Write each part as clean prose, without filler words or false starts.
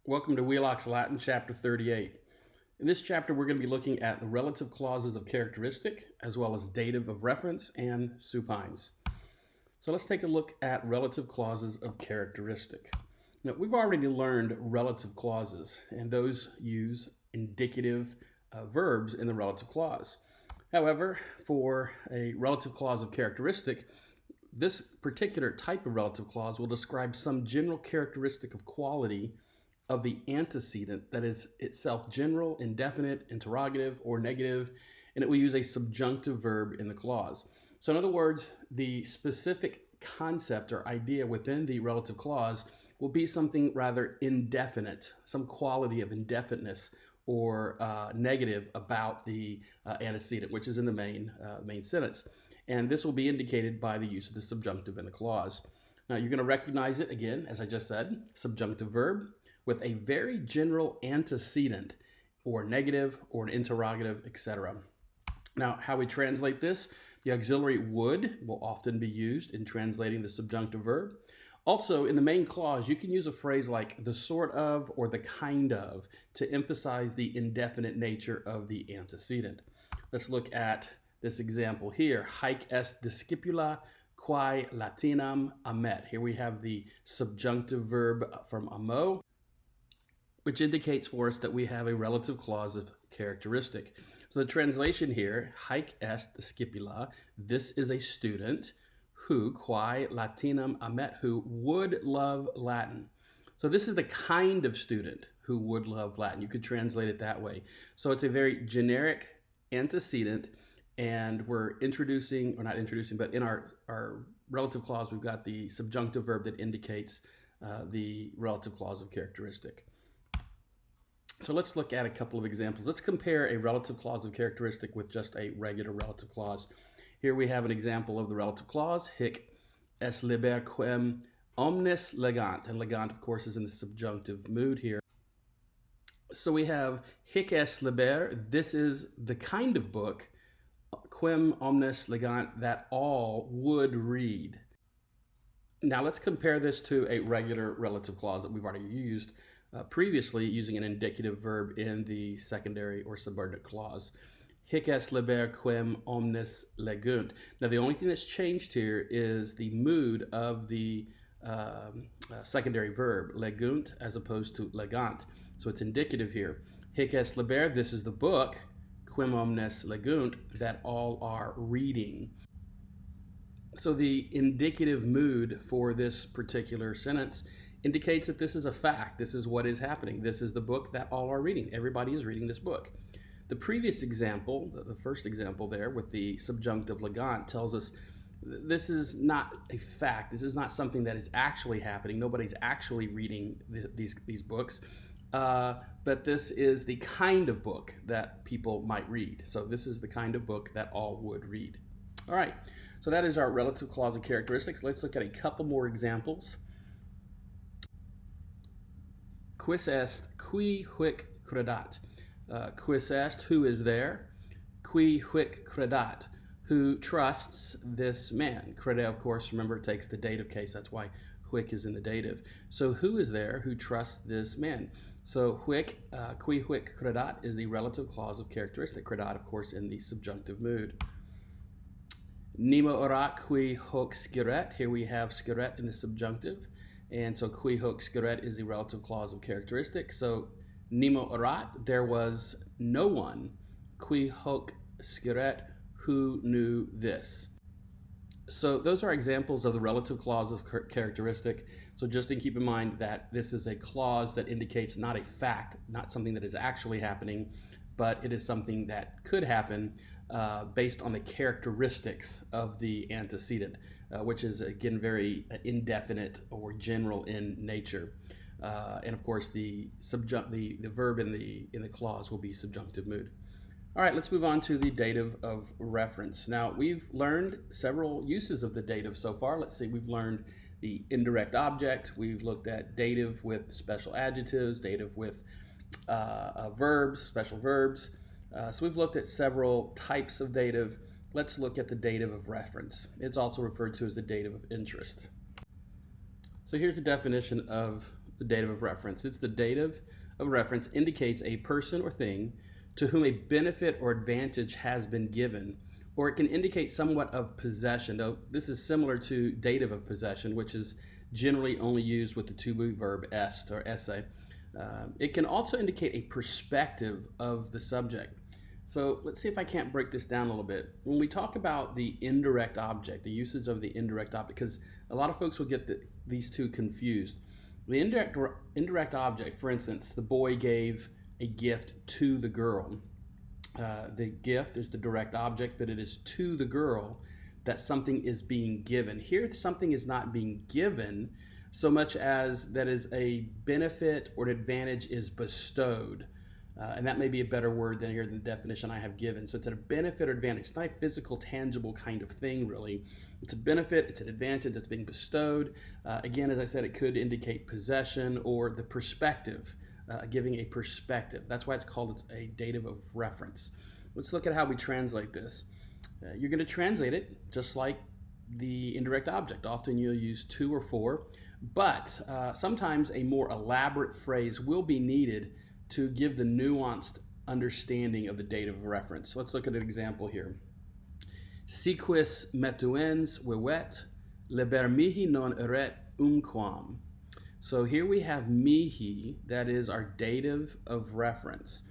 Welcome to Wheelock's Latin, chapter 38. In this chapter, we're going to be looking at the relative clauses of characteristic, as well as dative of reference and supines. So let's take a look at relative clauses of characteristic. Now, we've already learned relative clauses, and those use indicative verbs in the relative clause. However, for a relative clause of characteristic, this particular type of relative clause will describe some general characteristic of quality of the antecedent that is itself general, indefinite, interrogative, or negative, and it will use a subjunctive verb in the clause. So in other words, the specific concept or idea within the relative clause will be something rather indefinite, some quality of indefiniteness or negative about the antecedent, which is in the main sentence. And this will be indicated by the use of the subjunctive in the clause. Now you're going to recognize it again, as I just said, subjunctive verb with a very general antecedent or negative or an interrogative, etc. Now, how we translate this, the auxiliary would will often be used in translating the subjunctive verb. Also, in the main clause, you can use a phrase like the sort of or the kind of to emphasize the indefinite nature of the antecedent. Let's look at this example here. Haec est discipula quae Latinam amet. Here we have the subjunctive verb from amo, which indicates for us that we have a relative clause of characteristic. So the translation here, haec est discipula, this is a student who, quae Latinam amet, who would love Latin. So this is the kind of student who would love Latin. You could translate it that way. So it's a very generic antecedent, and we're introducing, or not introducing, but in our relative clause, we've got the subjunctive verb that indicates the relative clause of characteristic. So let's look at a couple of examples. Let's compare a relative clause of characteristic with just a regular relative clause. Here we have an example of the relative clause, hic est liber quem omnes legant. And legant, of course, is in the subjunctive mood here. So we have hic est liber, this is the kind of book, quem omnes legant, that all would read. Now let's compare this to a regular relative clause that we've already used previously, using an indicative verb in the secondary or subordinate clause. Hic est liber quem omnes legunt. Now the only thing that's changed here is the mood of the secondary verb, legunt, as opposed to legant. So it's indicative here. Hic est liber, this is the book, quem omnes legunt, that all are reading. So the indicative mood for this particular sentence indicates that this is a fact. This is what is happening. This is the book that all are reading. Everybody is reading this book. The previous example, the first example there with the subjunctive legant, tells us this is not a fact. This is not something that is actually happening. Nobody's actually reading these books. But this is the kind of book that people might read. So this is the kind of book that all would read. All right, so that is our relative clause of characteristics. Let's look at a couple more examples. Quis est qui huic credat. Quis est, who is there? Qui huic credat, who trusts this man. Crede, of course, remember, takes the dative case. That's why huic is in the dative. So who is there who trusts this man? So huic, qui huic credat is the relative clause of characteristic. Credat, of course, in the subjunctive mood. Nemo orat qui hoc sciret. Here we have sciret in the subjunctive. And so qui hoc sciret is the relative clause of characteristic. So nemo erat, there was no one, qui hoc sciret, who knew this. So those are examples of the relative clause of characteristic. So just to keep in mind that this is a clause that indicates not a fact, not something that is actually happening, but it is something that could happen based on the characteristics of the antecedent, which is, again, very indefinite or general in nature. And of course, the verb in the clause will be subjunctive mood. All right, let's move on to the dative of reference. Now, we've learned several uses of the dative so far. Let's see, we've learned the indirect object. We've looked at dative with special adjectives, dative with verbs, special verbs. So we've looked at several types of dative. Let's look at the dative of reference. It's also referred to as the dative of interest. So here's the definition of the dative of reference. It's the dative of reference indicates a person or thing to whom a benefit or advantage has been given, or it can indicate somewhat of possession, though this is similar to dative of possession, which is generally only used with the to-be verb est or esse. It can also indicate a perspective of the subject. So let's see if I can't break this down a little bit. When we talk about the indirect object, the usage of the indirect object, because a lot of folks will get these two confused. The indirect object, for instance, the boy gave a gift to the girl. The gift is the direct object, but it is to the girl that something is being given. Here, something is not being given so much as that is a benefit or an advantage is bestowed. And that may be a better word than here the definition I have given. So it's a benefit or advantage. It's not a physical, tangible kind of thing, really. It's a benefit, it's an advantage that's being bestowed. Again, as I said, it could indicate possession or the perspective, giving a perspective. That's why it's called a dative of reference. Let's look at how we translate this. You're going to translate it just like the indirect object. Often you'll use to or for, but sometimes a more elaborate phrase will be needed to give the nuanced understanding of the dative of reference. So let's look at an example here. Si quis metuens vivet, liber mihi non eret umquam. So here we have mihi, that is our dative of reference.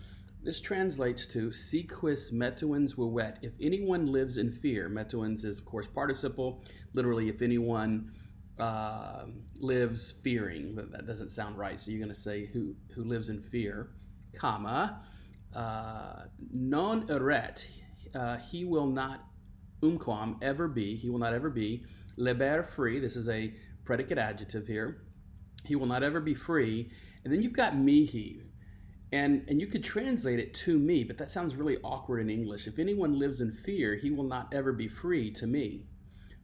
This translates to si quis metuens vivet, if anyone lives in fear. Metuens is, of course, participle, literally if anyone lives fearing, but that doesn't sound right. So you're going to say who lives in fear, comma, non eret, he will not umquam ever be, he will not ever be, liber free, this is a predicate adjective here, he will not ever be free, and then you've got mihi, and you could translate it to me, but that sounds really awkward in English. If anyone lives in fear, he will not ever be free to me.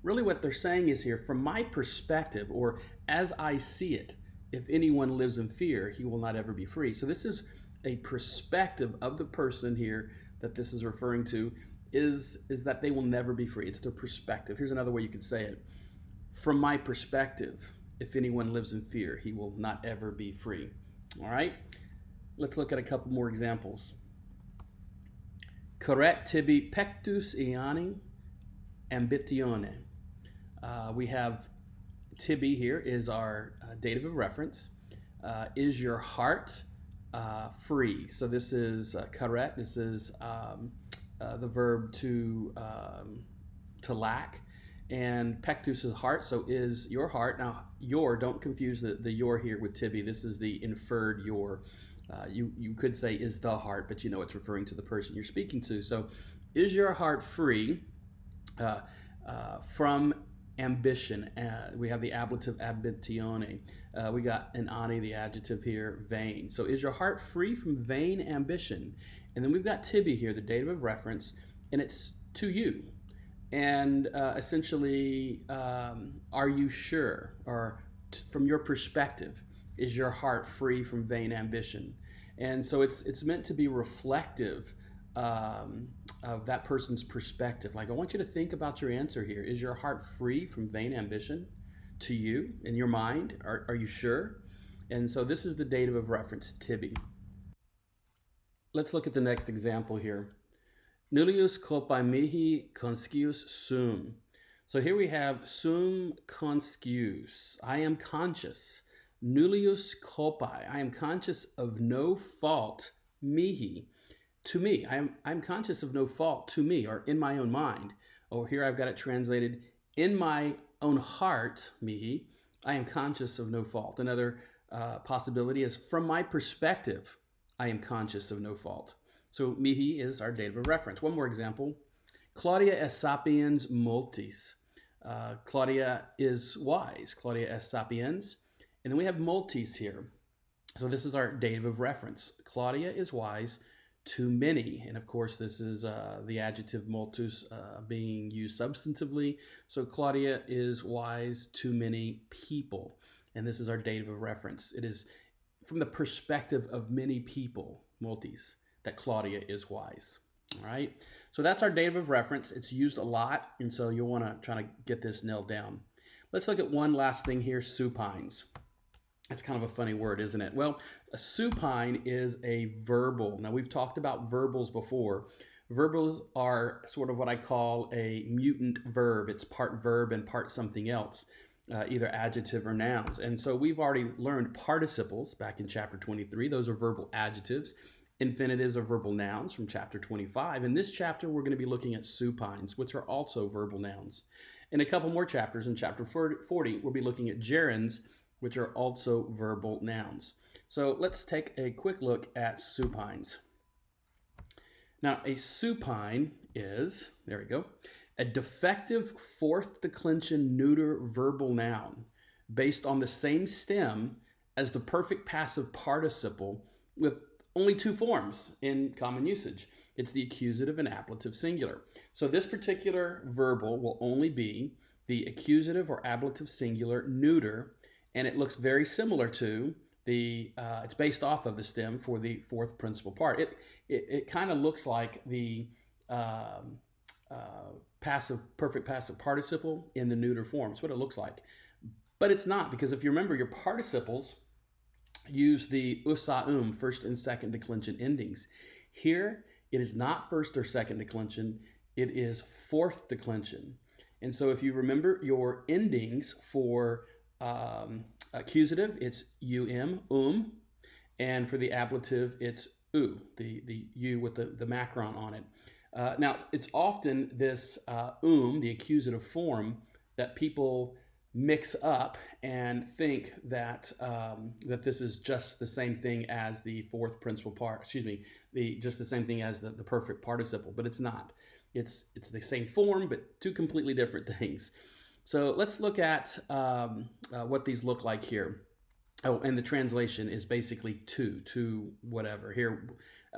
Really what they're saying is here, from my perspective, or as I see it, if anyone lives in fear, he will not ever be free. So this is a perspective of the person here that this is referring to, is that they will never be free. It's their perspective. Here's another way you could say it. From my perspective, if anyone lives in fear, he will not ever be free. All right? Let's look at a couple more examples. Corret tibi pectus iani ambitione. We have tibi here is our dative of reference. Is your heart free? So this is corret. This is the verb to lack. And pectus is heart, so is your heart. Now, your, don't confuse the your here with tibi. This is the inferred your. You could say is the heart, but you know it's referring to the person you're speaking to. So is your heart free from ambition? We have the ablative ambitione. We got an ani, the adjective here, vain. So is your heart free from vain ambition? And then we've got tibi here, the dative of reference, and it's to you. And essentially, are you sure? Or from your perspective, is your heart free from vain ambition? And so it's meant to be reflective of that person's perspective. Like, I want you to think about your answer here. Is your heart free from vain ambition to you in your mind? Are you sure? And so this is the dative of reference, tibi. Let's look at the next example here. Nullius culpae mihi conscius sum. So here we have sum conscius. I am conscious. Nullius culpae. I am conscious of no fault mihi. To me, I'm conscious of no fault to me, or in my own mind. Or here I've got it translated, in my own heart, mihi, I am conscious of no fault. Another possibility is, from my perspective, I am conscious of no fault. So mihi is our dative of reference. One more example. Claudia est sapiens multis. Claudia is wise. Claudia est sapiens. And then we have multis here. So this is our dative of reference. Claudia is wise to many. And of course, this is the adjective multus being used substantively. So Claudia is wise to many people. And this is our dative of reference. It is from the perspective of many people, multis, that Claudia is wise. All right. So that's our dative of reference. It's used a lot. And so you'll want to try to get this nailed down. Let's look at one last thing here, supines. That's kind of a funny word, isn't it? Well, a supine is a verbal. Now, we've talked about verbals before. Verbals are sort of what I call a mutant verb. It's part verb and part something else, either adjective or nouns. And so we've already learned participles back in chapter 23. Those are verbal adjectives. Infinitives are verbal nouns from chapter 25. In this chapter, we're going to be looking at supines, which are also verbal nouns. In a couple more chapters, in chapter 40, we'll be looking at gerunds, which are also verbal nouns. So let's take a quick look at supines. Now, a supine is, there we go, a defective fourth declension neuter verbal noun based on the same stem as the perfect passive participle with only two forms in common usage. It's the accusative and ablative singular. So this particular verbal will only be the accusative or ablative singular neuter, and it looks very similar to the, it's based off of the stem for the fourth principal part. It kind of looks like the perfect passive participle in the neuter form. It's what it looks like. But it's not, because if you remember, your participles use the usa, first and second declension endings. Here, it is not first or second declension, it is fourth declension. And so if you remember your endings for accusative, it's and for the ablative, it's the u with the macron on it. Now, it's often this the accusative form, that people mix up and think that that this is just the same thing as the fourth principal part. Excuse me, just the same thing as the perfect participle, but it's not. It's the same form, but two completely different things. So let's look at what these look like here. Oh, and the translation is basically to whatever. Here,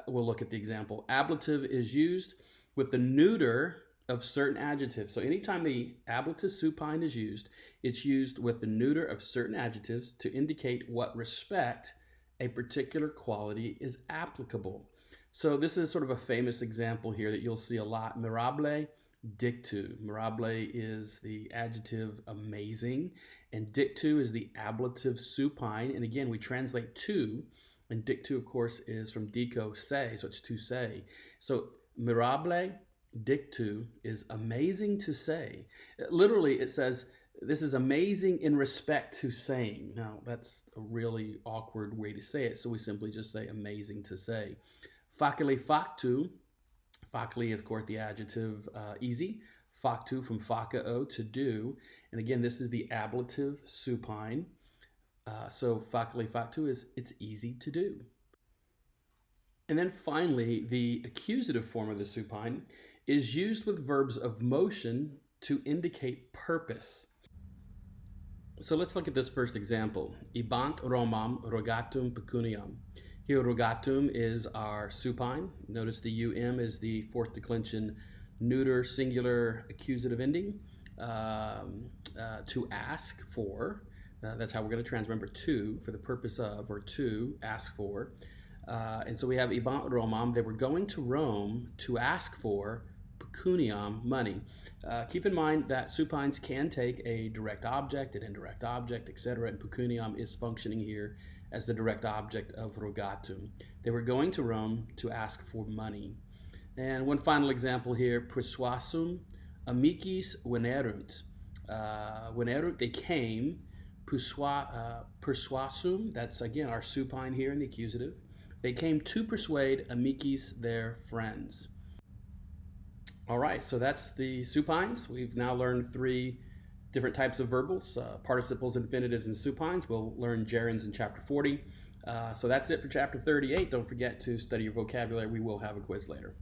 we'll look at the example. Ablative is used with the neuter of certain adjectives. So anytime the ablative supine is used, it's used with the neuter of certain adjectives to indicate what respect a particular quality is applicable. So this is sort of a famous example here that you'll see a lot. Mirable dictu. Mirable is the adjective amazing, and dictu is the ablative supine. And again, we translate to, and dictu, of course, is from dico, say, so it's to say. So mirable dictu is amazing to say. Literally, it says, this is amazing in respect to saying. Now, that's a really awkward way to say it, so we simply just say amazing to say. Facile factu. Facile, of course, the adjective easy. Factu from facao, to do. And again, this is the ablative supine. So facile factu is it's easy to do. And then finally, the accusative form of the supine is used with verbs of motion to indicate purpose. So let's look at this first example. Ibant romam rogatum pecuniam. Here, rogatum is our supine. Notice the is the fourth declension neuter singular accusative ending. To ask for. That's how we're going to remember to, for the purpose of, or to ask for. And so we have ibant romam. They were going to Rome to ask for pecuniam, money. Keep in mind that supines can take a direct object, an indirect object, etc. And pecuniam is functioning here as the direct object of rogatum. They were going to Rome to ask for money. And one final example here, persuasum amicis venerunt. Venerunt, they came. Persuasum, that's again our supine here in the accusative. They came to persuade amicis, their friends. All right, so that's the supines. We've now learned three different types of verbals, participles, infinitives, and supines. We'll learn gerunds in chapter 40. So that's it for chapter 38. Don't forget to study your vocabulary. We will have a quiz later.